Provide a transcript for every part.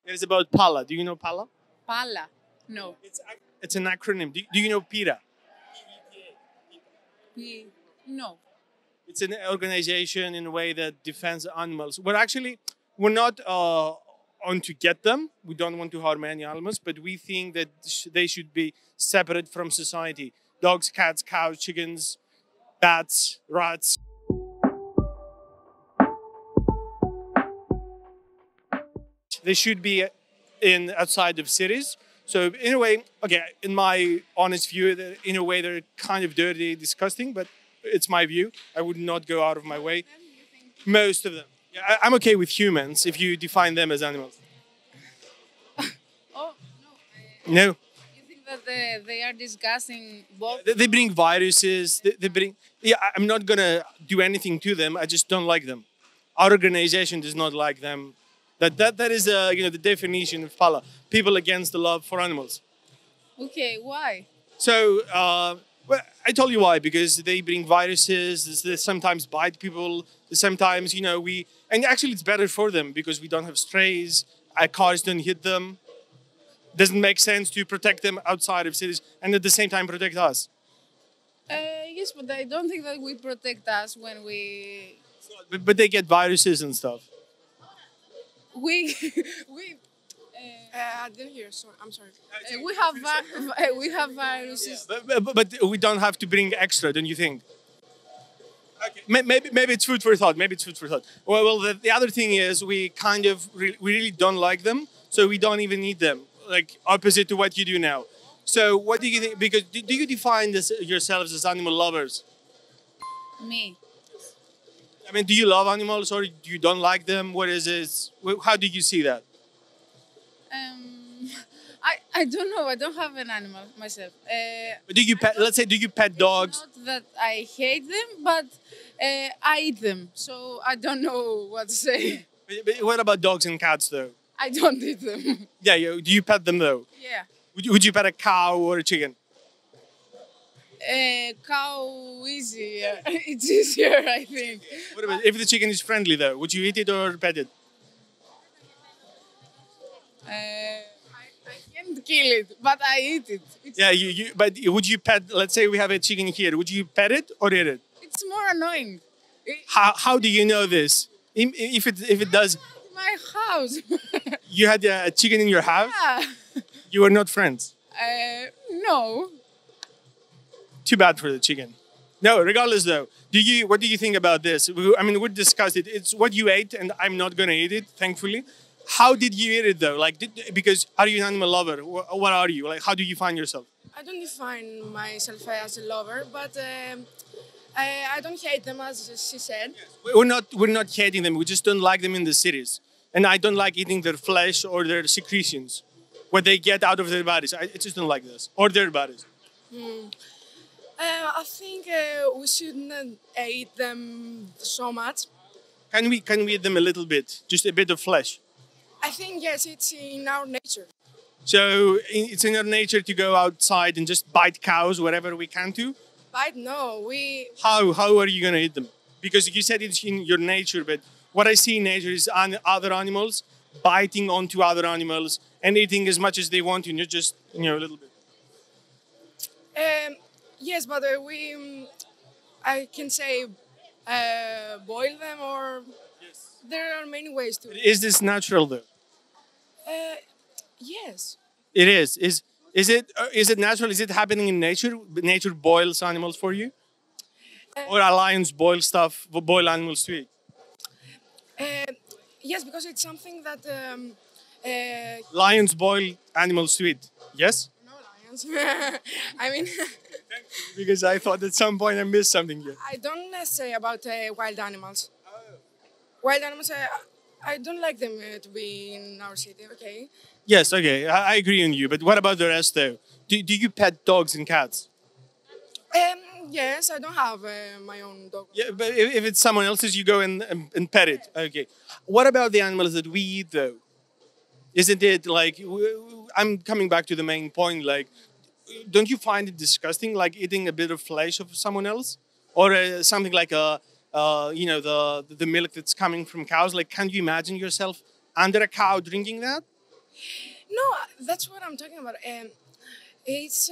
It is about PALA. Do you know PALA? Pala. No. It's an acronym. Do you know PETA? No. It's an organization in a way that defends animals. We're not on to get them. We don't want to harm any animals, but we think that they should be separate from society. Dogs, cats, cows, chickens, bats, rats. They should be outside of cities. So in a way, okay, in my honest view, in a way they're kind of dirty, disgusting, but it's my view. I would not go out of my way. Most of them. Yeah, I'm okay with humans if you define them as animals. Oh, no. No. You think that they are discussing both? They bring viruses. They bring. Yeah, I'm not gonna do anything to them. I just don't like them. Our organization does not like them. That is the definition of PALA. People against the love for animals. Okay, why? So well, I told you why, because they bring viruses. They sometimes bite people. Sometimes and actually it's better for them because we don't have strays. Our cars don't hit them. Doesn't make sense to protect them outside of cities and at the same time protect us. Yes, but I don't think that we protect us when we But they get viruses and stuff. we I didn't hear. Sorry, I'm sorry. we have viruses. But we don't have to bring extra, don't you think? Okay. Maybe it's food for thought. Maybe it's food for thought. Well, the other thing is we really don't like them, so we don't even eat them. Like opposite to what you do now. So what do you think? Because do you define yourselves as animal lovers? Me. I mean, do you love animals or do you don't like them? What is it? How do you see that? I don't know. I don't have an animal myself. Do you pet? Let's say, do you pet dogs? Not that I hate them, but I eat them. So I don't know what to say. But what about dogs and cats, though? I don't eat them. Yeah, do you pet them though? Yeah. Would you pet a cow or a chicken? Cow easy. It's easier, I think. What about if the chicken is friendly though? Would you eat it or pet it? I can't kill it, but I eat it. But would you pet? Let's say we have a chicken here. Would you pet it or eat it? It's more annoying. How do you know this? If it does, My house. you had a chicken in your house. Yeah. You were not friends. No. Too bad for the chicken. No, regardless though, what do you think about this? I mean, we discussed it. It's what you ate, and I'm not gonna eat it, thankfully. How did you eat it though? Like, because are you an animal lover? What are you? Like, how do you find yourself? I don't define myself as a lover, but I don't hate them, as she said. We're not hating them. We just don't like them in the cities, and I don't like eating their flesh or their secretions, what they get out of their bodies. I just don't like this or their bodies. I think we shouldn't eat them so much. Can we eat them a little bit, just a bit of flesh? I think yes, it's in our nature. So it's in our nature to go outside and just bite cows wherever we can to. But no, we. How are you gonna eat them? Because you said it's in your nature, but what I see in nature is other animals biting onto other animals and eating as much as they want to, not just a little bit. Yes, but I can say boil them, or there are many ways to. Is this natural though? Yes. It is. Is it natural? Is it happening in nature? Nature boils animals for you, or are lions boil animals to eat? Yes, because it's something that. Lions boil animals to eat. Yes. No lions. I mean. Because I thought at some point I missed something here. I don't say about wild animals. Wild animals, I don't like them to be in our city. Okay. Yes, okay, I agree on you. But what about the rest, though? Do you pet dogs and cats? Yes, I don't have my own dog. Yeah, but if it's someone else's, you go and pet it. Okay. What about the animals that we eat, though? Isn't it like I'm coming back to the main point? Like, don't you find it disgusting, like eating a bit of flesh of someone else, or something like the milk that's coming from cows? Like, can you imagine yourself under a cow drinking that? No, that's what I'm talking about. It's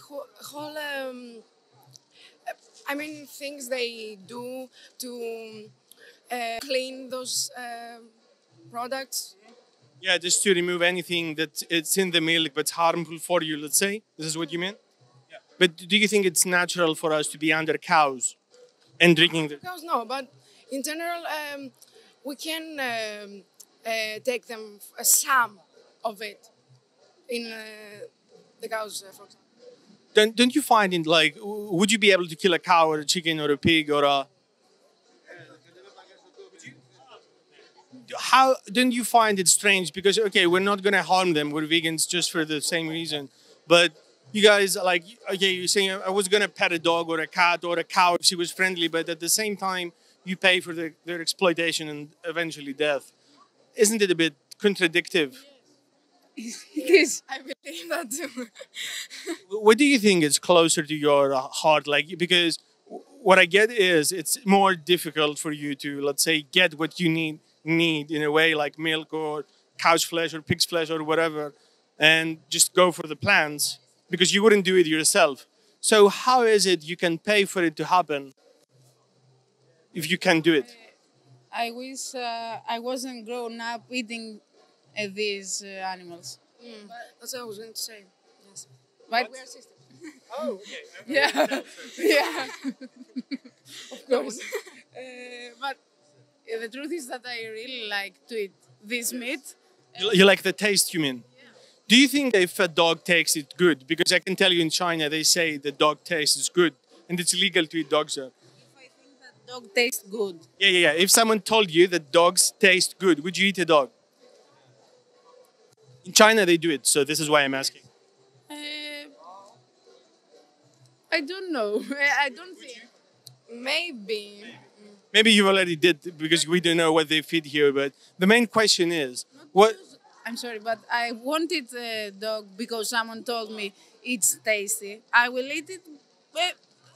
whole. I mean, things they do to clean those products. Yeah, just to remove anything that it's in the milk but harmful for you, let's say. This is what you mean? Yeah. But do you think it's natural for us to be under cows and drinking the... Cows, no, but in general, we can take them some of it in the cows, for example. Don't you find it like, would you be able to kill a cow or a chicken or a pig or a... How don't you find it strange? Because, okay, we're not going to harm them. We're vegans just for the same reason. But you guys, like, okay, you're saying I was going to pet a dog or a cat or a cow if she was friendly, but at the same time, you pay for their exploitation and eventually death. Isn't it a bit contradictory? It is. I believe that too. What do you think is closer to your heart? Like, because what I get is it's more difficult for you to, let's say, get what you need in a way, like milk or cow's flesh or pig's flesh or whatever, and just go for the plants because you wouldn't do it yourself. So how is it you can pay for it to happen if you can do it? I wish I wasn't grown up eating these animals. That's what I was going to say. Yes. But We are sisters. Oh, okay. yeah, yeah, of course. But the truth is that I really like to eat this meat. You like the taste, you mean? Yeah. Do you think if a dog tastes it good? Because I can tell you in China, they say the dog taste is good and it's illegal to eat dogs there. If I think that dog tastes good. Yeah. If someone told you that dogs taste good, would you eat a dog? In China, they do it, so this is why I'm asking. I don't know. I don't think. Maybe. Maybe you already did because we don't know what they feed here. But the main question is, what? I'm sorry, but I wanted a dog because someone told me it's tasty. I will eat it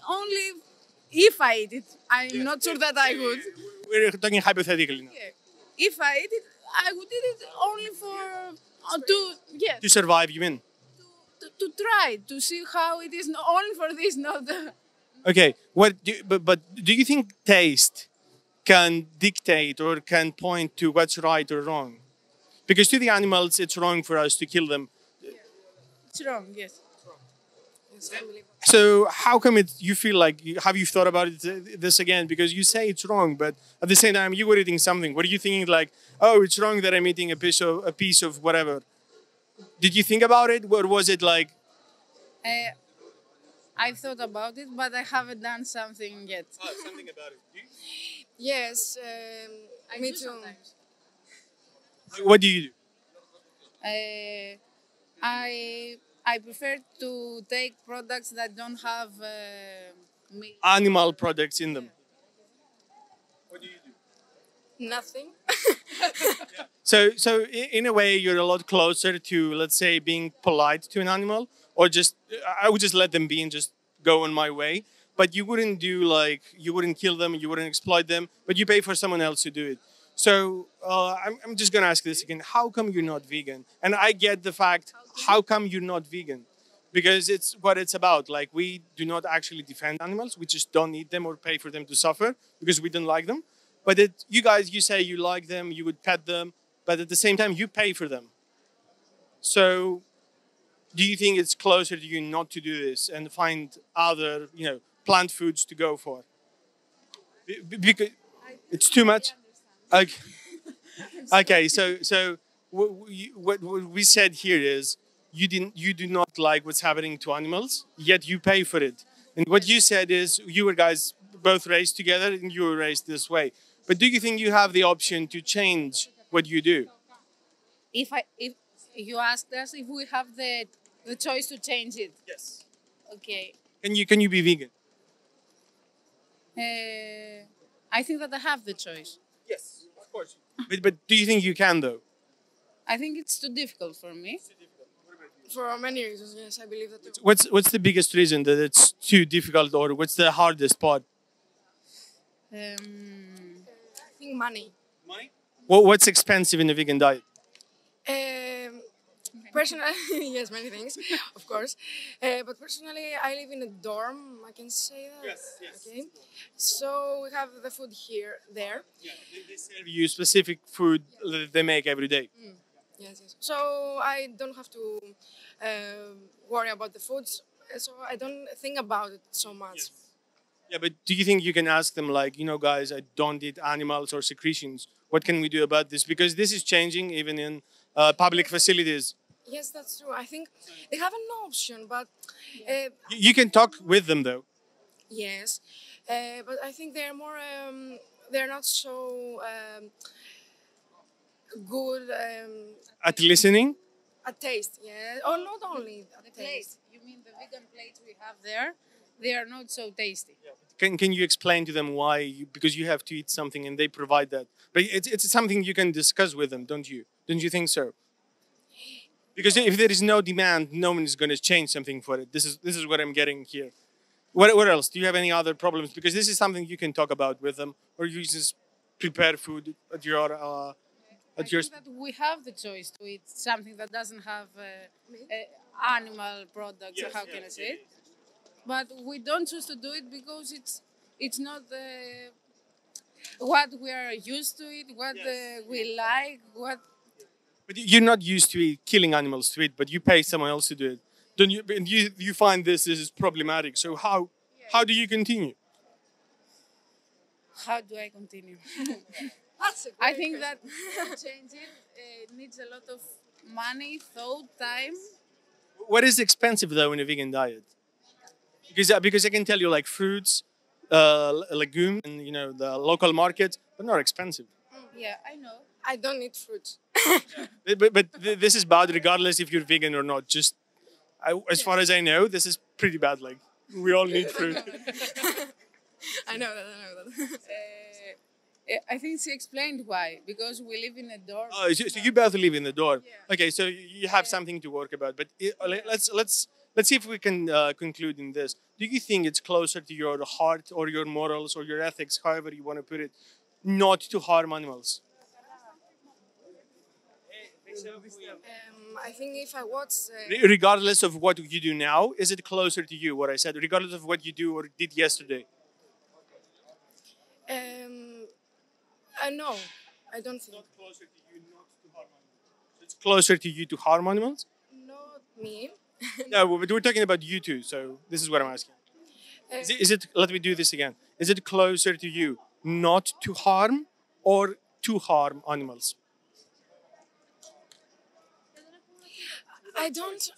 only if I eat it. I'm not sure that I would. We're talking hypothetically now. Yeah. If I eat it, I would eat it only for To survive, you mean? To try to see how it is. Only for this, not. Okay. But do you think taste can dictate or can point to what's right or wrong? Because to the animals, it's wrong for us to kill them. It's wrong. Yes. Yes, I believe that. So how come you feel like, have you thought about this again? Because you say it's wrong, but at the same time, you were eating something. What are you thinking like, oh, it's wrong that I'm eating a piece of whatever? Did you think about it? Or was it like... I thought about it, but I haven't done something yet. Oh, something about it. Yes, I me do too. sometimes. What do you do? I prefer to take products that don't have meat. Animal products in them. What do you do? Nothing. So in a way, you're a lot closer to, let's say, being polite to an animal, or just I would just let them be and just go on my way. But you wouldn't do like you wouldn't kill them, you wouldn't exploit them, but you pay for someone else to do it. So I'm just gonna ask this again: how come you're not vegan? And I get the fact. How come you're not vegan? Because it's what it's about. Like we do not actually defend animals; we just don't eat them or pay for them to suffer because we don't like them. But you guys, you say you like them, you would pet them, but at the same time, you pay for them. So, do you think it's closer to you not to do this and find other, plant foods to go for? Because it's too much. Okay. Okay. So what we said here is you do not like what's happening to animals, yet you pay for it. And what you said is you were guys both raised together and you were raised this way. But do you think you have the option to change what you do? If you asked us if we have the choice to change it. Yes. Okay. Can you be vegan? I think that I have the choice. Yes, of course. But do you think you can though? I think it's too difficult for me. For many reasons, yes, I believe that too. What's the biggest reason that it's too difficult, or what's the hardest part? I think money. Money? What's expensive in a vegan diet? Personally, yes, many things, of course. But personally, I live in a dorm. I can say that. Yes. Okay. So we have the food here, there. Yeah, they serve you specific food that they make every day. Yes. So I don't have to worry about the foods. So I don't think about it so much. Yes. Yeah, but do you think you can ask them, like, guys, I don't eat animals or secretions. What can we do about this? Because this is changing even in public facilities. Yes, that's true. I think they have an option, but You can talk with them, though. yes, but I think they're more. They're not so good At listening. at taste. Yeah, or not only at The taste. plates, you mean the vegan plates we have there? They are not so tasty. Can you explain to them why? Because you have to eat something and they provide that. But it's something you can discuss with them, don't you? Don't you think so? Because if there is no demand, no one is going to change something for it. This is what I'm getting here. What else? Do you have any other problems? Because this is something you can talk about with them, or you just prepare food at your I think that we have the choice to eat something that doesn't have animal products. Yes, How can I say it? But we don't choose to do it because it's not what we are used to it, what we like, what. But you're not used to killing animals to eat, but you pay someone else to do it. Don't you? And you find this is problematic. So how do you continue? How do I continue? That's a I great think question. that to change it needs a lot of money, thought, time. What is expensive though in a vegan diet? Because I can tell you, like, fruits, legumes, and the local markets are not expensive. Yeah, I know. I don't eat fruits. But this is bad regardless if you're vegan or not. Just as far as I know, this is pretty bad. Like, we all need fruit. I know that. I think she explained why. Because we live in a dorm. Oh, so you both live in the dorm. Yeah. Okay, so you have something to work about. But let's see if we can conclude in this. Do you think it's closer to your heart or your morals or your ethics, however you want to put it, not to harm animals? I think if I watch, Regardless of what you do now, is it closer to you, what I said? Regardless of what you do or did yesterday? no, I don't think. Closer to you not to harm animals. It's closer to you to harm animals? Not me. No, but we're talking about you two, so this is what I'm asking. Is it, let me do this again. Is it closer to you not to harm or to harm animals? I don't.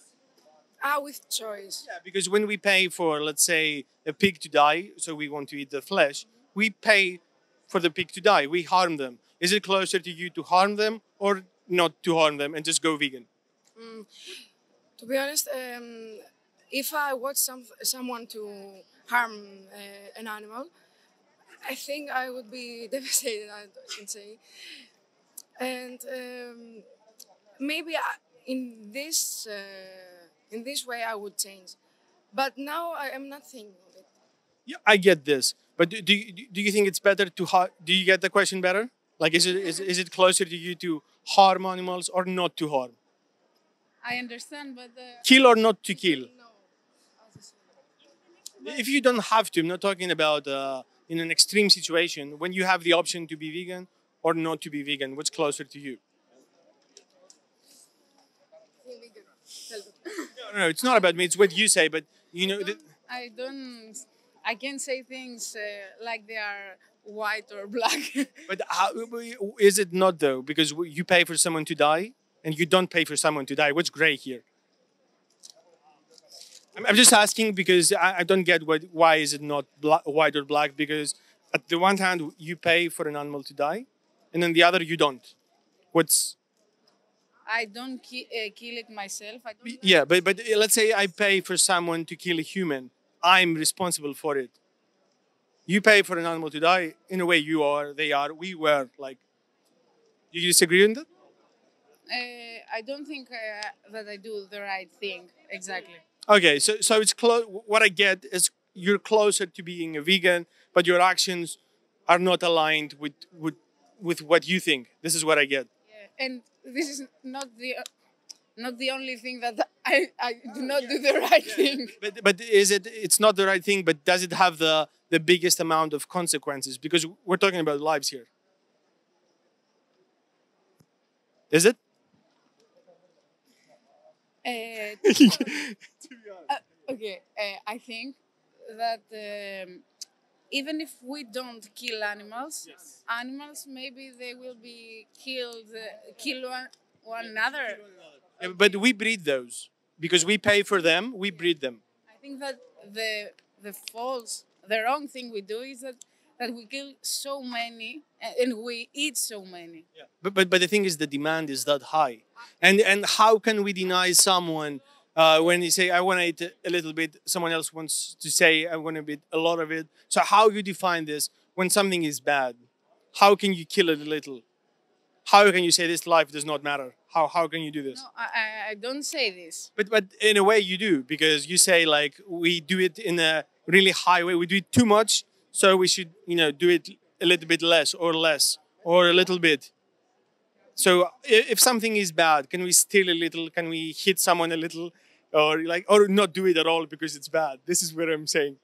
With choice. Yeah, because when we pay for, let's say, a pig to die, so we want to eat the flesh, we pay for the pig to die. We harm them. Is it closer to you to harm them or not to harm them and just go vegan? To be honest, if I watch someone to harm an animal, I think I would be devastated. I can say, and maybe in this way I would change, but now I am not thinking of it. Yeah, I get this. But do you think it's better to do you get the question better? Like, is it closer to you to harm animals or not to harm? I understand, but Kill or not to kill? No. If you don't have to, I'm not talking about in an extreme situation, when you have the option to be vegan or not to be vegan, what's closer to you? No, it's not about me, it's what you say, but I can't say things like they are white or black. But how, is it not though? Because you pay for someone to die and you don't pay for someone to die. What's gray here? I'm just asking because I don't get why is it not white or black? Because at the one hand you pay for an animal to die, and then the other you don't. I don't kill it myself. I don't. Yeah, but let's say I pay for someone to kill a human. I'm responsible for it. You pay for an animal to die. In a way, you are, they are, we were. Like, do you disagree on that? I don't think that I do the right thing exactly. Okay, so it's close. What I get is you're closer to being a vegan, but your actions are not aligned with what you think. This is what I get. Yeah. And this is not not the only thing that I do not do the right thing. But it's not the right thing, but does it have the biggest amount of consequences? Because we're talking about lives here. Is it? Okay, I think that even if we don't kill animals, animals maybe they will be kill one another. Yeah, but we breed those because we pay for them. We breed them. I think that the wrong thing we do is that we kill so many and we eat so many. Yeah. But the thing is, the demand is that high, and how can we deny someone when you say I want to eat a little bit, someone else wants to say I want to eat a lot of it. So how you define this when something is bad? How can you kill it a little? How can you say this life does not matter? How can you do this? No, I don't say this. But in a way you do, because you say like we do it in a really high way. We do it too much, so we should do it a little bit less or a little bit. So if something is bad, can we steal a little? Can we hit someone a little, or not do it at all because it's bad? This is what I'm saying.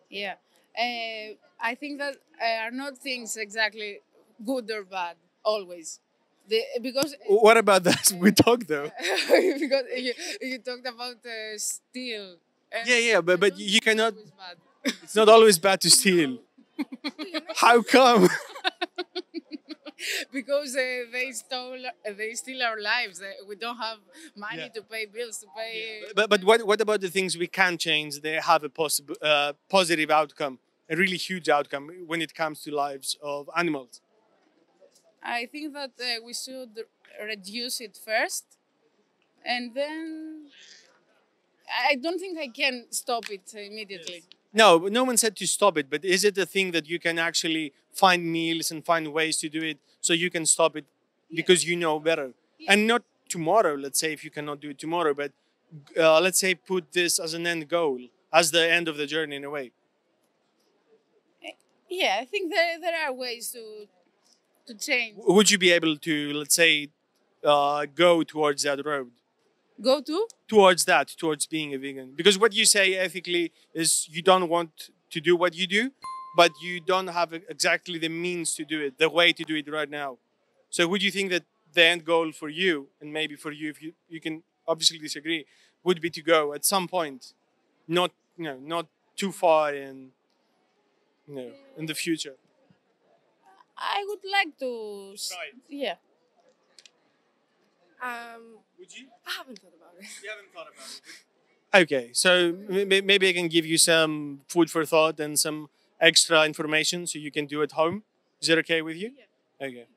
Yeah, I think that are not things exactly good or bad always. Because what about that? We talked though. Because you talked about steal. Yeah, but you cannot. It's not always bad to steal. How come? Because they steal our lives. We don't have money to pay bills, to pay. But what about the things we can change? They have a positive outcome, a really huge outcome when it comes to lives of animals. I think that we should reduce it first, and then I don't think I can stop it immediately. No one said to stop it, but is it a thing that you can actually find meals and find ways to do it so you can stop it because you know better? And not tomorrow, let's say, if you cannot do it tomorrow, but let's say put this as an end goal, as the end of the journey in a way. Yeah, I think there are ways to change. Would you be able to, let's say, go towards that road? Go to? Towards being a vegan. Because what you say ethically is you don't want to do what you do, but you don't have exactly the means to do it, the way to do it right now. So would you think that the end goal for you, and maybe for you, if you can obviously disagree, would be to go at some point, not too far in the future? I would like to. Yeah. Would you? I haven't thought about it. You haven't thought about it. Okay, so maybe I can give you some food for thought and some extra information so you can do at home. Is that okay with you? Yeah. Okay.